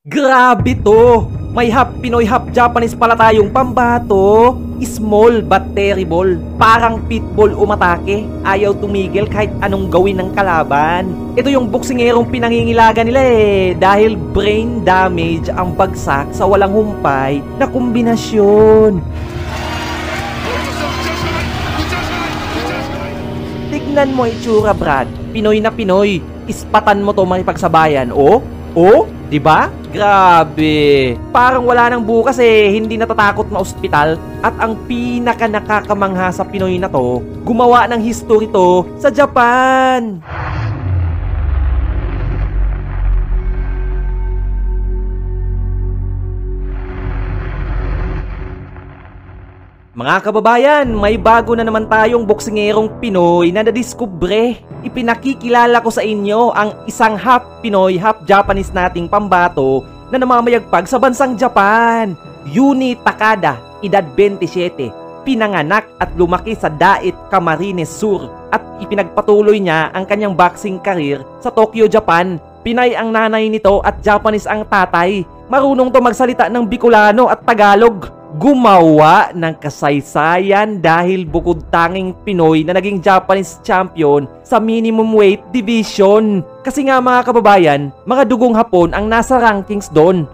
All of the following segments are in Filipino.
Grabe to! May half Pinoy, half Japanese pala tayong pambato. Small but terrible. Parang pitbull umatake. Ayaw tumigil kahit anong gawin ng kalaban. Ito yung boksingerong pinangingilaga nila dahil brain damage ang bagsak sa walang humpay na kombinasyon. Tignan mo itsura, Brad. Pinoy na Pinoy. Ispatan mo to makipagsabayan, oh? Oh? Diba? Grabe. Parang wala nang bukas hindi natatakot na ospital. At ang pinaka nakakamangha sa Pinoy na to, gumawa ng history to sa Japan. Mga kababayan, may bago na naman tayong boksingerong Pinoy na nadiskubre. Ipinakikilala ko sa inyo ang isang half Pinoy, half Japanese nating pambato na namamayagpag sa bansang Japan. Yuni Takada, edad 27, pinanganak at lumaki sa Dait, Camarines Sur at ipinagpatuloy niya ang kanyang boxing career sa Tokyo, Japan. Pinay ang nanay nito at Japanese ang tatay. Marunong to magsalita ng Bicolano at Tagalog. Gumawa ng kasaysayan dahil bukod tanging Pinoy na naging Japanese champion sa minimum weight division. Kasi nga mga kababayan, mga dugong Hapon ang nasa rankings doon.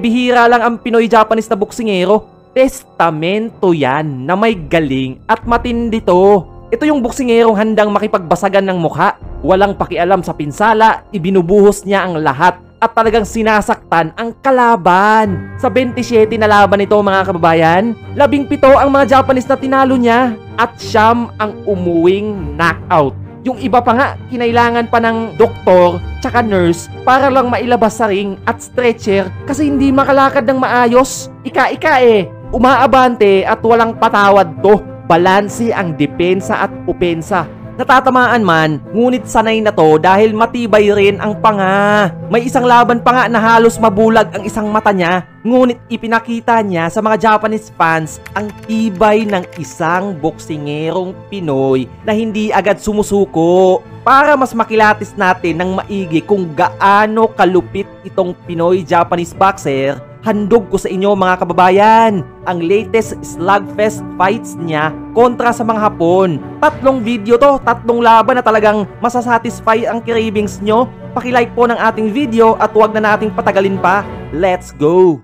Bihira lang ang Pinoy-Japanese na boksingero. Testamento yan na may galing at matindi to. Ito yung boksingerong handang makipagbasagan ng mukha. Walang pakialam sa pinsala, ibinubuhos niya ang lahat. At talagang sinasaktan ang kalaban. Sa 27 na laban nito mga kababayan, 17 ang mga Japanese na tinalo niya at siyam ang umuwing knockout. Yung iba pa nga, kinailangan pa ng doktor tsaka nurse para lang mailabas sa ring at stretcher kasi hindi makalakad ng maayos. Ika-ika umaabante at walang patawad to. Balanse ang depensa at opensa. Natatamaan man, ngunit sanay na to dahil matibay rin ang panga. May isang laban pa nga na halos mabulag ang isang mata niya, ngunit ipinakita niya sa mga Japanese fans ang tibay ng isang boksingerong Pinoy na hindi agad sumusuko. Para mas makilatis natin ng maigi kung gaano kalupit itong Pinoy-Japanese boxer, handog ko sa inyo mga kababayan ang latest slugfest fights niya kontra sa mga Hapon. 3 video to, 3 laban na talagang masasatisfy ang cravings nyo. Pakilike po ng ating video at huwag na nating patagalin pa. Let's go!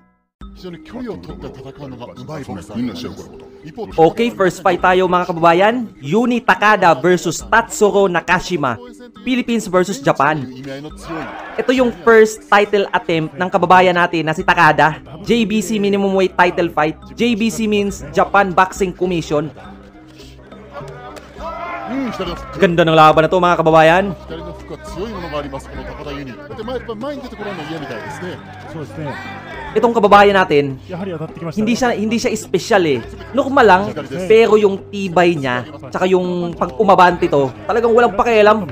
Okay, first fight tayo mga kababayan. Yuni Takada versus Tatsuro Nakashima, Philippines versus Japan. Ito yung first title attempt ng kababayan natin na si Takada. JBC minimum weight title fight. JBC means Japan Boxing Commission. Ganda ng laban na to mga kababayan. Itong kababayan natin, hindi siya special normal lang, pero yung tibay niya, tsaka yung pag umabante to, talagang walang pakialam.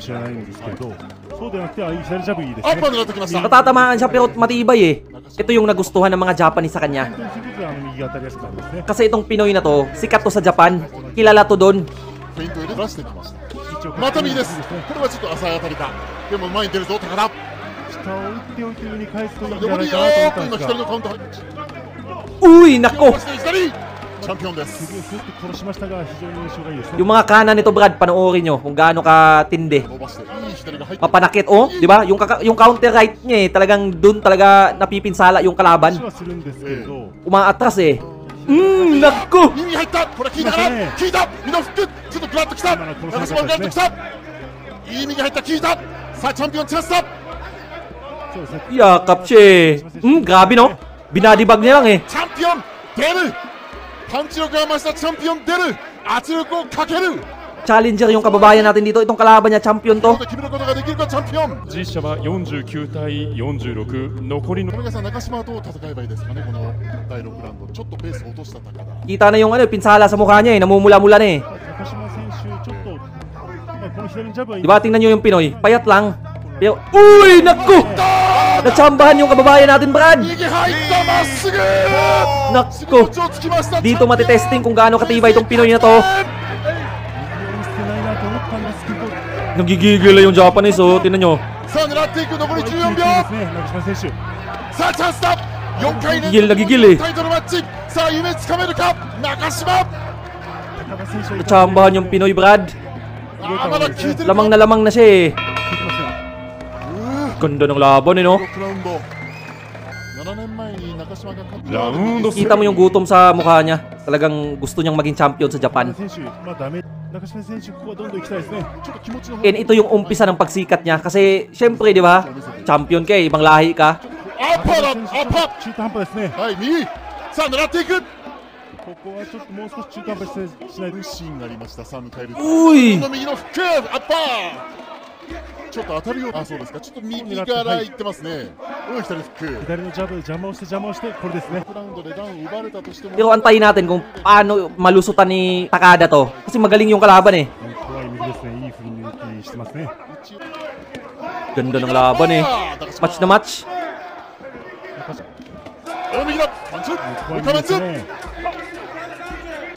Natatamaan siya pero matibay Ito yung nagustuhan ng mga Japanese sa kanya. Kasi itong Pinoy na to, sikat to sa Japan. Kilala to doon. Uy, nako! Yung mga kanan nito, Brad, panoorin nyo kung gaano katindi. Mapanakit, di ba? Yung counter right niya talagang doon talaga napipinsala yung kalaban. Umaatras nako! Yakap siya grabe no? Binadibag niya lang Champion deru! Challenger yung kababayan natin dito. Itong kalaban niya, champion to. Kita na yung pinsala sa mukha niya namumula-mula na Diba, tingnan nyo yung Pinoy, payat lang. Pero, uy, naku! Natsambahan yung kababayan natin, Brad. Naku! Dito matitesting kung gaano katibay itong Pinoy na to. Nagigigil yung Japanese, tingnan nyo. さあチャンスだ。4回連続タイトルマッチ。さあ夢つかめるか中島。 Natsambahan yung Pinoy, Brad. まだ効いてる。 Lamang na siya eh. Ganda ng laban eh, no? 7年前に中島が勝った。 Kita mo yung gutom sa mukha niya. Talagang gusto niyang maging champion sa Japan. And ito yung umpisa ng pagsikat niya. Kasi, syempre, di ba? Champion ka eh. Ibang lahi ka. アッパーだ。アッパー。中途半端ですね。はい右。さあ狙っていく。 ここはちょっともう少し中途半端しないと。シーンがありました。さあ迎える。 Uy! 右のフックアッパー。ちょっと当たるよう。あ、そうですか。ちょっと右から行ってますね。左フック。 左のジャブ邪魔をしてこれですね。 ラウンドでダウン奪われたとしても。 Pero antayin natin kung paano malusutan ni Takada to. Kasi magaling yung kalaban eh. 怖い右ですね。いい振り抜きしてますね。 Ganda ng laban eh. Match na match. 右だ。パンチ。怖いパンチ。ですね。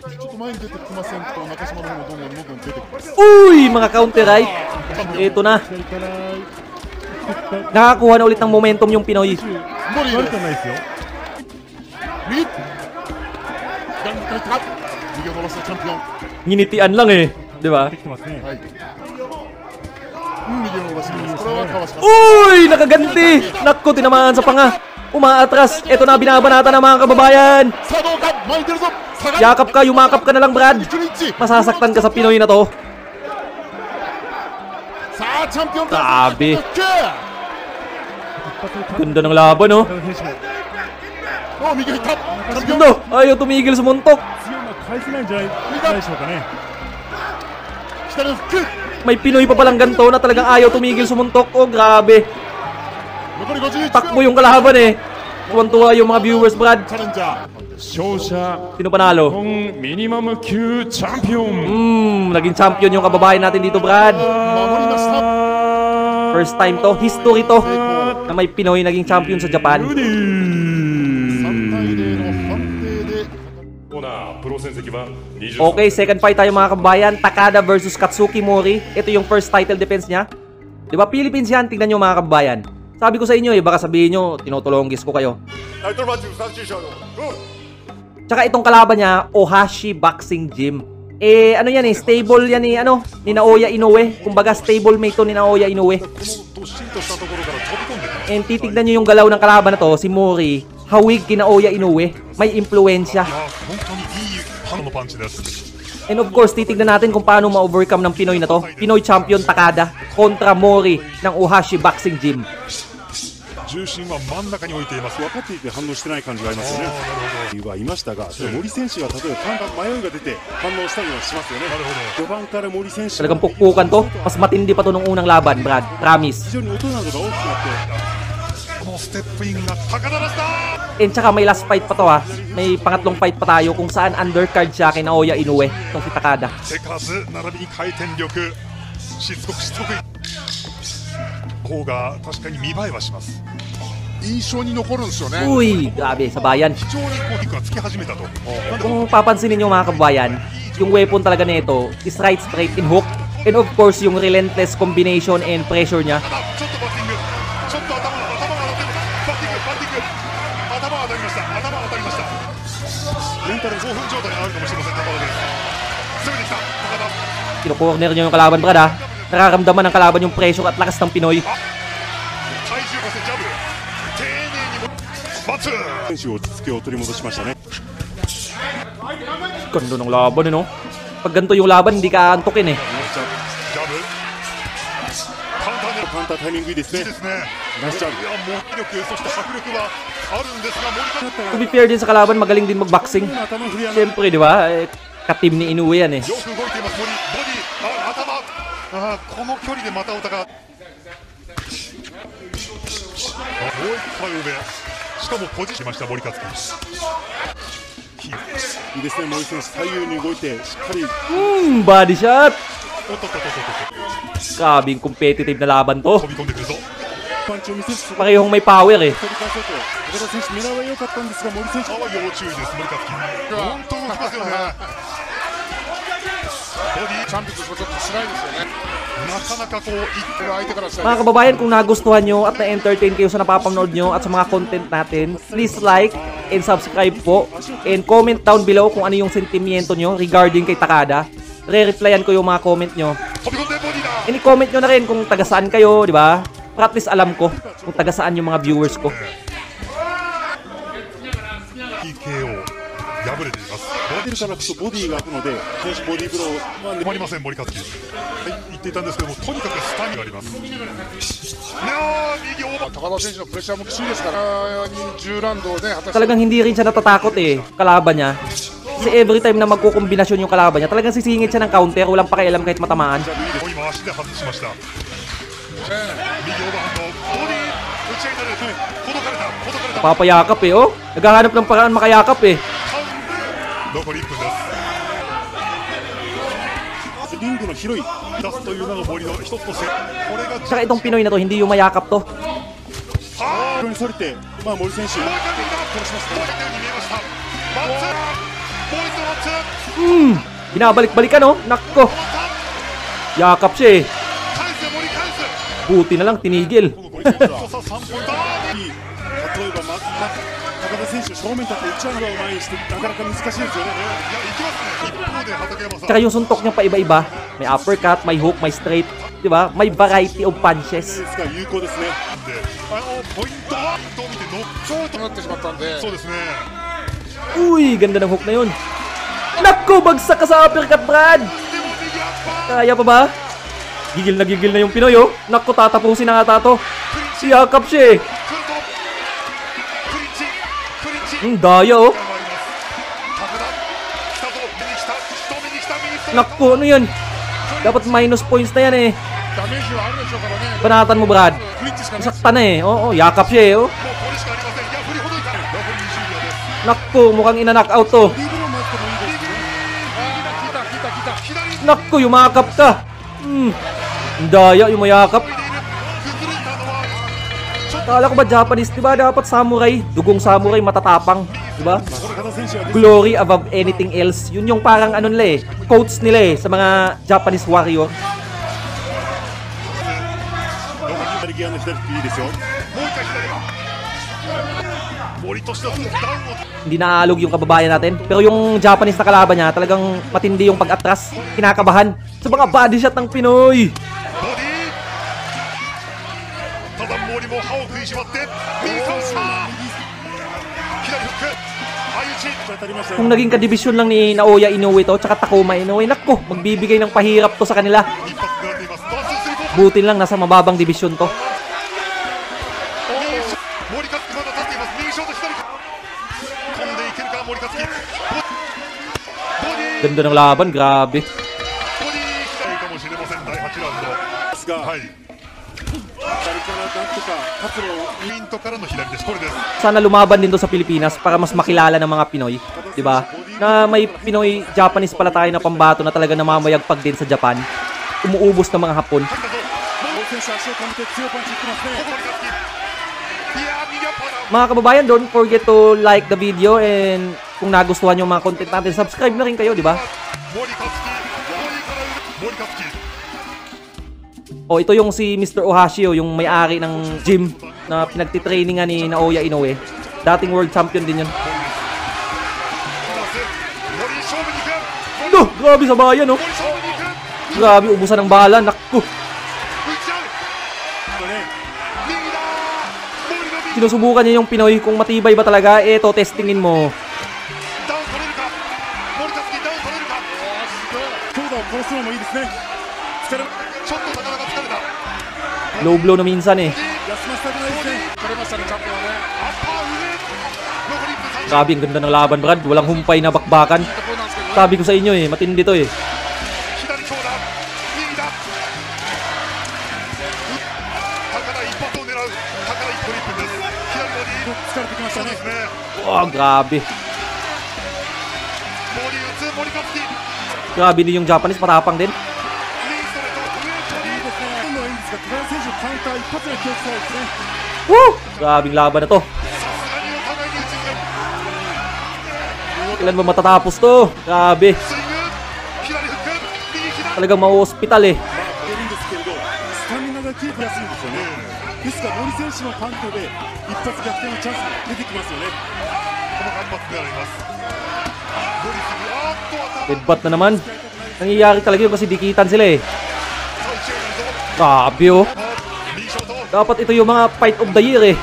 ちょっと前に出てきませんと中島の方もどんどん出てきます。 Uy! Mga counter right. Ito na. 左から Nakakuha na ulit ng momentum yung Pinoy. モリー悪です。くないですよ。 右。左に返った。右を伸ばしたチャンピオン。 Nginitian lang eh. Di ba? できてますね。はい。右を伸ばしています。これはかわします。 Uy! Nakaganti! Nakko, tinamaan sa panga. Umaatras. Ito na, binabanata ng mga kababayan. さあどうか。前に出るぞ。下がる。 Yakap ka, yumakap ka na lang, Brad. クリンチ。 Masasaktan ka sa Pinoy na to. さあチャンピオン。 Grabe. フック。 Ganda ng laban, no? 高田選手も お右入った。チャンピオン。 Ganda! Ayaw tumigil sa muntok. 強いの返せないんじゃないでしょうかね。 左のフック。 May Pinoy pa palang ganito na talagang ayaw tumigil sa muntok. Oh, grabe. 残り51 Takbo yung kalaban eh. Tuwan-tuwa yung mga viewers, Brad. チャレンジャー。 勝者 Sino panalo? 本ミニマム級チャンピオン Naging champion yung kababayan natin dito, Brad. 守りました。 First time to, history to, na may Pinoy naging champion sa Japan. 3対0の判定で。 コーナープロ戦績は20 Okay, second fight tayo mga kababayan. Takada versus Katsuki Mori. Ito yung first title defense niya. Di ba, Philippines yan? Tingnan nyo mga kababayan. Sabi ko sa inyo eh, baka sabihin nyo, tinutulonggis ko kayo. タイトルマッチ3勝者の。 Tsaka itong kalaban niya, Ohashi Boxing Gym. Eh, ano yan eh, stable yan eh, ano, ni Naoya Inoue. Kumbaga, stable mate to ni Naoya Inoue. どっしりとしたところから飛び込んできます。 And titignan nyo yung galaw ng kalaban na to, si Mori. Hawig kina Naoya Inoue. May impluensya. 本当にいいハンドのパンチです。 And of course, titignan natin kung paano ma-overcome ng Pinoy na to. Pinoy champion Takada kontra Mori ng Ohashi Boxing Gym. 重心は真ん中に置いています。分かっていて反応してない感じがありますよね。はいましたが、森選手が例えば迷いが出て反応したりはしますよね。序盤から森選手 Talagang pukpukan to. Mas matindi pa to nung unang laban, Brad. Promise. 非常に音などが大きくなって このステップインが高田でした。 And tsaka may last fight pa to ha. May pangatlong fight pa tayo kung saan undercard siya kay Naoya Inoue. Itong si Takada. 手数並びに回転力、しつこくしつこく方が確かに見栄えはします。印象に残るんですよね。 Uy, grabe, sabayan. 非常にこうキックがつき始めたと。 Kung papansinin nyo mga kababayan, yung weapon talaga nito is right, straight, and hook. And of course, yung relentless combination and pressure niya. ただちょっとバッティング、ちょっと頭が当たってる。バッティング、頭が当たりました。頭が当たりました。メンタル興奮状態にあるかもしれません。高田です。攻めてきた高田。 Kino-corner nyo yung kalaban, Brad ha. Nararamdaman ng kalaban yung pressure at lakas ng Pinoy. 体重かせジャブ。丁寧にもバツ。選手落ち着きを取り戻しましたね。 Ganda ng laban eh, no? Pag ganito yung laban, hindi ka antukin eh. ジャブ。カウンターでカウンタータイミングいいですね。いいですね。ナイスジャブ。いや、もう気力、そして迫力はあるんですが、森田 To be fair din sa kalaban, magaling din mag-boxing. 頭振り上げ Siyempre, di ba? Eh, ka-team ni Inoue yan eh. よく動いています。森、ボディ、頭。この距離でまたお互い。もう一回上。しかもポジしました森克樹。いいですね。森選手左右に動いてしっかり Body shot! おっとっとっとっと。 Grabing competitive na laban to. 飛び込んでくるぞ。パンチを見せつつ Parehong may power eh. 取り返そうと高田選手狙いは良かったんですが森選手あは要注意です森克樹。本当動きますよね。チャンピオンとしてもちょっと辛いですよね。なかなかこう言ってる相手からしたら。Mga kababayan, kung nagustuhan nyo at na-entertain kayo sa napapanood nyo at sa mga content natin, please like and subscribe po. And comment down below kung ano yung sentimiento nyo regarding kay Takada. Re-replyan ko yung mga comment nyo. And i-comment nyo na rin kung taga saan kayo, di ba? Para at least alam ko kung taga saan yung mga viewers ko. TKO 敗れています。出るからこそボディが開くので、少しボディーブロー、止まりません森克樹。はい言っていたんですけども、とにかくスタミナがあります。右オーバー。高田選手のプレッシャーもきついですから10ラウンドをね果たして Talagang hindi rin siya natatakot eh, kalaban niya. Kasi every time na magkukombinasyon yung kalaban niya, talagang sisingit siya ng counter, walang pakialam kahit matamaan. 今足で外しました。右オーバーハンドボディ打ち合いになる。ほどかれたほどかれた。 Papayakap eh, oh. Naghahanap ng paraan makayakap eh. 残り1分です。リングの広い出すというのが森の一つとして、これが Tsaka itong Pinoy na to, hindi yung mayakap to. 後ろにそれて、まあ、森選手もう一回右だ。殺します。もう一回に見えました。マッツ森とマッツ Binabalik-balikan oh. Nakko. Yakap siya eh. 返す森返す。 Buti na lang, tinigil. この5差3ポイント。例えば、高田選手正面立って打ち上げを前にしてなかなか難しいですよね。いや行きますね。一方で畠山さん。 Tsaka yung suntok niya pa iba-iba. May uppercut, may hook, may straight. Diba? May variety of punches. ですから有効ですね。ポイントはどう見てノックアウトとなってしまったんでそうですね。 Uy, ganda ng hook na yun. Nakko, bagsak ka sa uppercut, Brad. でも右アッパー。 Kaya pa ba? Gigil na yung Pinoy oh. Nakko, tatapusin na nga to. Siyakap siya eh. 来るとクリンチクリンチ。 Daya oh. 高田来たぞ。目に来た人目に来た右ストレート。 Nakko, ano yan? Dapat minus points na yan eh. ダメージはあるでしょうからね Banatan mo, Brad. クリッチしかない Sakta na eh. Oo, yakap siya eh oh. もうこれしかありません。いや振りほどいた。残り20秒です。 Nakko, mukhang ina-knockout to. リーブローもあってもいいですね。聞いた左に Nakko, yumakap ka. Daya, yung mayakap. 崩れたのは Kala ko ba Japanese, diba? Dapat samurai. Dugong samurai, matatapang. Diba? 高田選手はですね Glory above anything else. Yun yung parang ano nila eh. Quotes nila eh sa mga Japanese warrior. 左ギアの左っていいですよ。もう一回左。森としてはダウンを Hindi naaalog yung kababayan natin. Pero yung Japanese na kalaban niya, talagang matindi yung pag-atras. Kinakabahan sa mga body shot ng Pinoy. ボディただ森も歯を食いしばって右かわした左フック相打ち 当たりました Kung naging kadibisyon lang ni Naoya Inoue to, tsaka Takuma Inoue, nakko, magbibigay ng pahirap to sa kanila. 一発狙っています。ワンツースリーフォー Buti lang nasa mababang dibisyon to. 森克樹まだ立っています。右ショート左か飛んでいけるか森克樹。ボディ Ganda ng laban, grabe. ボディ左かもしれません。第8ラウンドですが、はい左からなんとか活路をウィントからの左です。これです。 Sana lumaban din to sa Pilipinas para mas makilala ng mga Pinoy, 'di ba? Na may Pinoy Japanese pala tayo na pambato na talaga namamayagpag din sa Japan. Umuubos ng mga Hapon. 入ったぞ。森選手足を止めて強いパンチいってますね。ここ森克樹。いやー右アッパーだ。 Mga kababayan, don't forget to like the video and kung nagustuhan yung mga content natin, subscribe na rin kayo, 'di ba? 森克樹ボディから森克樹。 O ito yung si Mr. Ohashio, yung may-ari ng gym na pinagtitrainingan ni Naoya Inoue. Dating world champion din yun. 森勝負に行く。 No! Grabe sa bayan, no? 森勝負に行く。 Grabe, ubusan ng bala. Naku! 打ち合う。右だー。森の右。 Sinusubukan niya yung Pinoy kung matibay ba talaga. Eto, testingin mo. ダウン取れるか。森克樹ダウン取れるか。強打を殺すのもいいですね。疲れちょっとなかなか疲れた。 Low blow na minsan eh. 休ませたくないですね。取れましたねチャンピオンはねアッパー上。残り1分30。 Grabe, ang ganda ng laban, Brad. Walang humpay na bakbakan. ところなんですけどね Sabi ko sa inyo eh, matindi to eh. 左強打。右だ。高田一発を狙う。高田1個1分です。左ボディ。疲れてきましたねそうです。ね。 Oh, grabe. ボディ打つ森克樹。 Grabe din yung Japanese, matapang din. 右ストレート。上ボディ。いいですね。今の演説が高田選手カウンター一発で気をつけたいですね。 Woo! Grabing laban na to. さすがにお互いに打ちづらい。 Kailan ba matatapos to? Grabe. スイング。左フック。右 Talagang mau-hospital eh. 出るんですけれど、スタミナがキープやすいんですよね。ですから森選手のパントで一発逆転のチャンスが出てきますよね。この反発であります。森杉、あーっと頭。 Headbutt na naman. Nangyayari talaga yun kasi dikitan sila eh. さあ一塁にぞ。 Grabe oh. リーショート。 Dapat ito yung mga fight of the year eh. も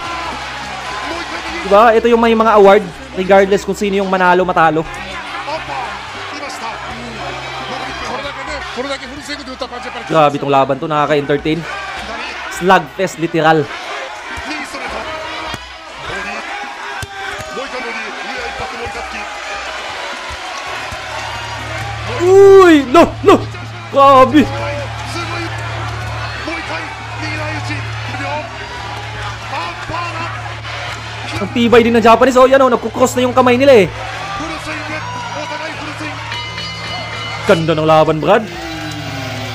う一回右。 Diba? Ito yung may mga award regardless kung sino yung manalo matalo. アッパー。来ました。残り1分。これだけフルスイングで打ったパンチやっぱり Grabe itong laban to, nakaka-entertain. 左。 Slugfest literal. 右ストレート。ボディ。もう一回ボディ。上は一発森克樹。 Uy! No! No! Grabe! すごい。もう一回右の相打ち。秒。アッパーだ。 Ang tibay din ng Japanese. Oh, yan oh, nagkukross na yung kamay nila eh. フルスイング。お互いフルスイング。 Ganda ng laban, Brad.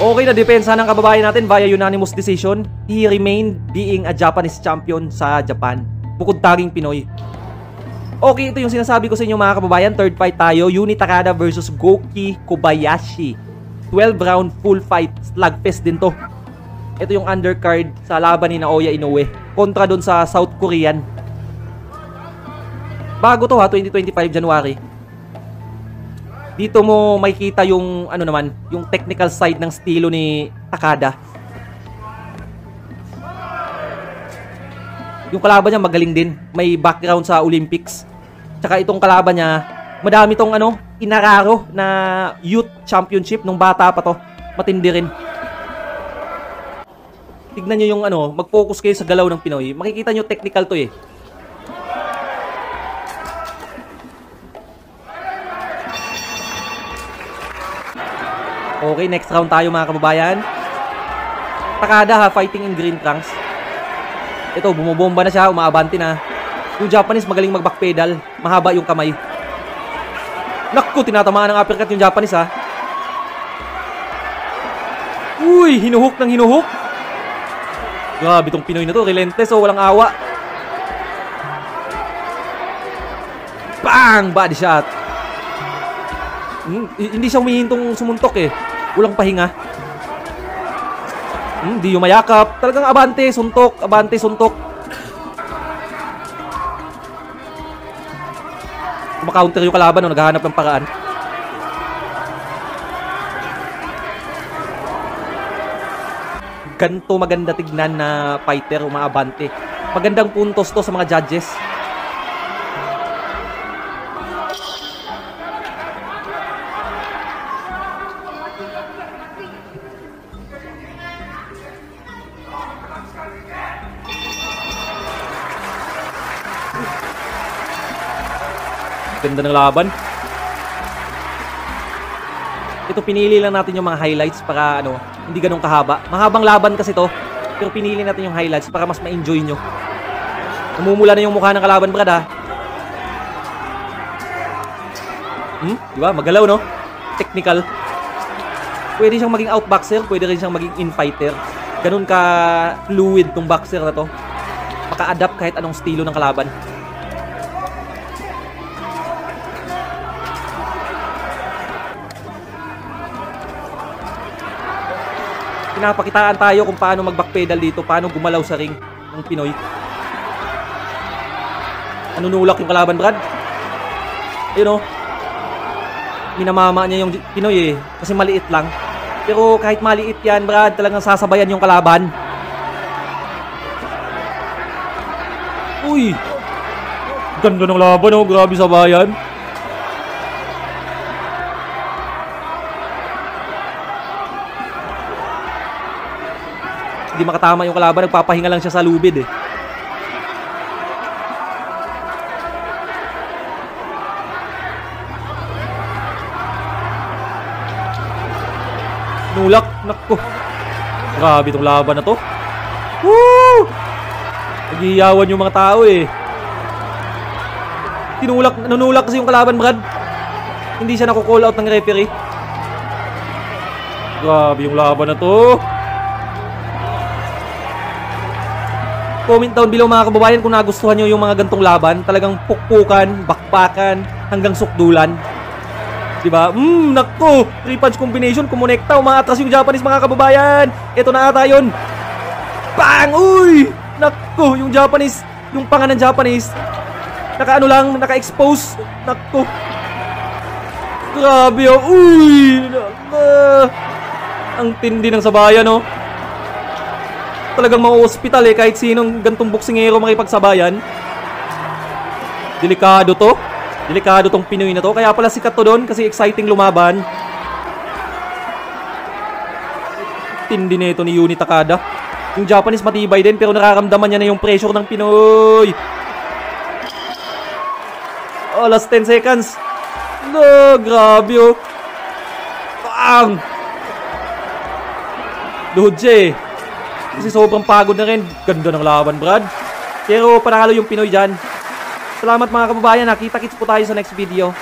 Okay na depensa ng kababayan natin via unanimous decision. He remained being a Japanese champion sa Japan. Bukod taging Pinoy. Okay, ito yung sinasabi ko sa inyo mga kababayan. Third fight tayo. Yuni Takada versus Goki Kobayashi. 12 round full fight. Slugfest din to. Ito yung undercard sa laban ni Naoya Inoue kontra dun sa South Korean. Bago to ha, 2025 January. Dito mo makikita yung ano naman, yung technical side ng estilo ni Takada. Yung kalaban niya magaling din, may background sa Olympics. Tsaka itong kalaban niya, madami tong ano, inararo na youth championship nung bata pa to. Matindi rin. Tignan niyo yung ano, mag-focus kayo sa galaw ng Pinoy. Makikita niyo technical to eh. Okay, next round tayo mga kababayan. Takada ha, fighting in green trunks. Ito, bumobomba na siya, umaabante na. Yung Japanese magaling mag-backpedal, mahaba yung kamay. Naku, tinatamaan ng uppercut yung Japanese ha. Uy, hinuhook ng hinuhook. Grabe tong Pinoy na to, relentless oh, walang awa. Bang! Body shot. Hindi siya humihintong sumuntok eh. Walang pahinga. Di yung mayakap. Talagang abante, suntok. Abante, suntok. Maka-counter yung kalaban, no? Naghahanap ng paraan. Ganto maganda tignan na fighter, umaabante. Magandang puntos to sa mga judges. Ganda ng laban. Ito pinili lang natin yung mga highlights para ano, hindi ganun kahaba. Mahabang laban kasi to, pero pinili natin yung highlights para mas ma-enjoy nyo. Namumula na yung mukha ng kalaban, brad ha. Diba? Magalaw no? Technical. Pwede siyang maging outboxer, pwede rin siyang maging infighter. Ganun ka fluid tong boxer na to. Maka-adapt kahit anong estilo ng kalaban. Pinapakitaan tayo kung paano mag-backpedal dito, paano gumalaw sa ring ng Pinoy. Nanunulak yung kalaban, Brad. Ayun o. Minamama niya yung Pinoy eh, kasi maliit lang. Pero kahit maliit yan, Brad, talagang sasabayan yung kalaban. Uy! Ganda ng laban oh, grabe sabayan. Hindi makatama yung kalaban, nagpapahinga lang siya sa lubid eh. Nulak, nakko. Grabe itong laban na to. Woo! Nagiyawan yung mga tao eh. Nanunulak kasi yung kalaban, Brad. Hindi siya naku-call out ng referee. Grabe yung laban na to. Comment down below mga kababayan kung nagustuhan nyo yung mga gantong laban. Talagang pukpukan, bakbakan, hanggang sukdulan. Diba? Nako! 3-punch combination, kumonekta, umaatras yung Japanese mga kababayan. Ito na ata yun. Bang! Uy! Nako! Yung Japanese, yung panga ng Japanese, naka-ano lang, naka-expose. Nako! Grabe oh! Uy! Nako! Ang tindi ng sabayan oh. Talagang ma-hospital eh kahit sinong gantong boksingero makipagsabayan. Delikado to. Delikado tong Pinoy na to. Kaya pala sikat to doon kasi exciting lumaban. Tindi nito ni Yuni Takada. Yung Japanese matibay din pero nararamdaman niya na yung pressure ng Pinoy. Oh, last 10 seconds. No, grabe oh. Bang! Luhod siya eh. Kasi sobrang pagod na rin. Ganda ng laban, Brad. Pero panalo yung Pinoy dyan. Salamat mga kababayan. Kita-kits po tayo sa next video.